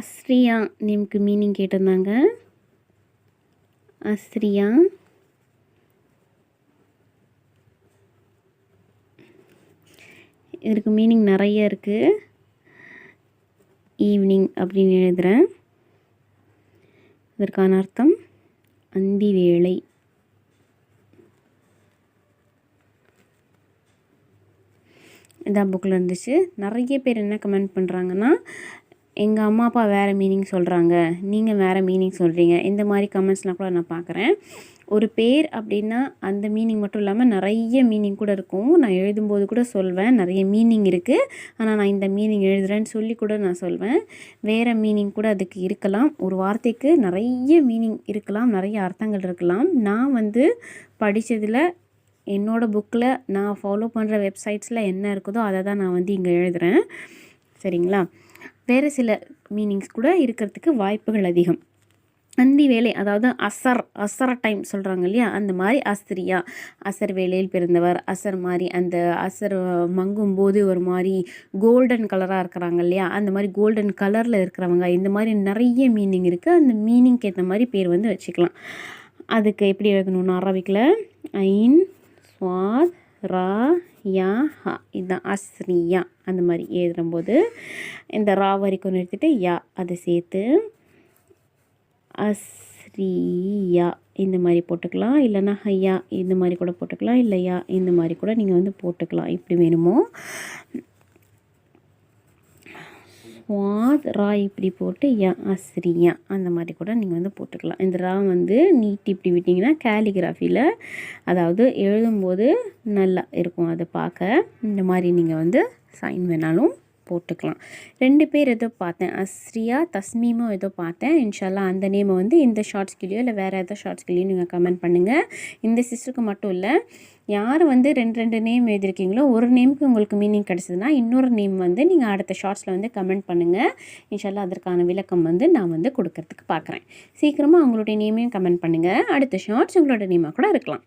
அஸ்ரியா நேமுக்கு meaning கேட்டிருந்தாங்க. அஸ்ரியா இதற்கு meaning நிறைய இருக்குது. ஈவினிங் அப்படின்னு எழுதுகிறேன். இதற்கான அர்த்தம் அந்தி வேளை. இதான் புக்கில் இருந்துச்சு. நிறைய பேர் என்ன கமெண்ட் பண்ணுறாங்கன்னா, எங்கள் அம்மா அப்பா வேறு மீனிங் சொல்கிறாங்க, நீங்கள் வேறு மீனிங் சொல்கிறீங்க. இந்த மாதிரி கமெண்ட்ஸ்லாம் கூட நான் பார்க்குறேன். ஒரு பேர் அப்படின்னா அந்த மீனிங் மட்டும் இல்லாமல் நிறைய மீனிங் கூட இருக்கும். நான் எழுதும்போது கூட சொல்வேன், நிறைய மீனிங் இருக்குது, ஆனால் நான் இந்த மீனிங் எழுதுகிறேன்னு சொல்லி கூட நான் சொல்வேன். வேறு மீனிங் கூட அதுக்கு இருக்கலாம். ஒரு வார்த்தைக்கு நிறைய மீனிங் இருக்கலாம், நிறைய அர்த்தங்கள் இருக்கலாம். நான் படித்ததில் என்னோடய புக்கில் நான் ஃபாலோ பண்ணுற வெப்சைட்ஸில் என்ன இருக்குதோ அதை தான் நான் இங்கே எழுதுகிறேன். சரிங்களா? வேறு சில மீனிங்ஸ் கூட இருக்கிறதுக்கு வாய்ப்புகள் அதிகம். அந்தி வேலை, அதாவது அசர டைம் சொல்கிறாங்க இல்லையா, அந்த மாதிரி அஸ்ரியா, அசர் வேலையில் பிறந்தவர். அசர் மாதிரி அந்த அசர் மங்கும்போது ஒரு மாதிரி கோல்டன் கலராக இருக்கிறாங்க இல்லையா, அந்த மாதிரி கோல்டன் கலரில் இருக்கிறவங்க. இந்த மாதிரி நிறைய மீனிங் இருக்குது. அந்த மீனிங்க்கு ஏற்ற மாதிரி பேர் வச்சுக்கலாம். அதுக்கு எப்படி எழுதணும்னா, அரபிக்கில் ஐன் ஸ்வாத் ரா யா ஹா, இதுதான் அஸ்ரியா. அந்த மாதிரி எழுதும்போது இந்த ரா வரைக்கும் நிறுத்திட்டு யா அதை சேர்த்து அஸ்ரியா இந்த மாதிரி போட்டுக்கலாம். இல்லைன்னா ஹையா இந்த மாதிரி கூட போட்டுக்கலாம். இல்லையா இந்த மாதிரி கூட நீங்கள் போட்டுக்கலாம், இப்படி வேணுமோ. ஸ்வாத் ரா இப்படி போட்டு யா அஸ்ரியா அந்த மாதிரி கூட நீங்கள் போட்டுக்கலாம். இந்த ரா நீட்டி இப்படி விட்டிங்கன்னா கேலிகிராஃபியில், அதாவது எழுதும்போது நல்லா இருக்கும் அதை பார்க்க. இந்த மாதிரி நீங்கள் சைன் வேணாலும் போட்டுக்கலாம். 2 பேர் ஏதோ பார்த்தேன், அஸ்ரியா தஸ்மீமும் ஏதோ பார்த்தேன். இன்ஷால்லா அந்த நேமை இந்த ஷார்ட்ஸ்கிலையோ இல்லை வேறு ஏதோ ஷார்ட்ஸ்கிலையோ நீங்கள் கமெண்ட் பண்ணுங்கள். இந்த சிஸ்டருக்கு மட்டும் இல்லை, யார் 2 நேம் எழுதியிருக்கீங்களோ, ஒரு நேமுக்கு உங்களுக்கு மீனிங் கிடச்சிதுன்னா இன்னொரு நேம் நீங்கள் அடுத்த ஷார்ட்ஸில் கமெண்ட் பண்ணுங்கள். இன்ஷால்லா அதற்கான விளக்கம் நான் கொடுக்கறதுக்கு பார்க்குறேன். சீக்கிரமாக உங்களுடைய நேமையும் கமெண்ட் பண்ணுங்கள். அடுத்த ஷார்ட்ஸ் உங்களோட நேமாக கூட இருக்கலாம்.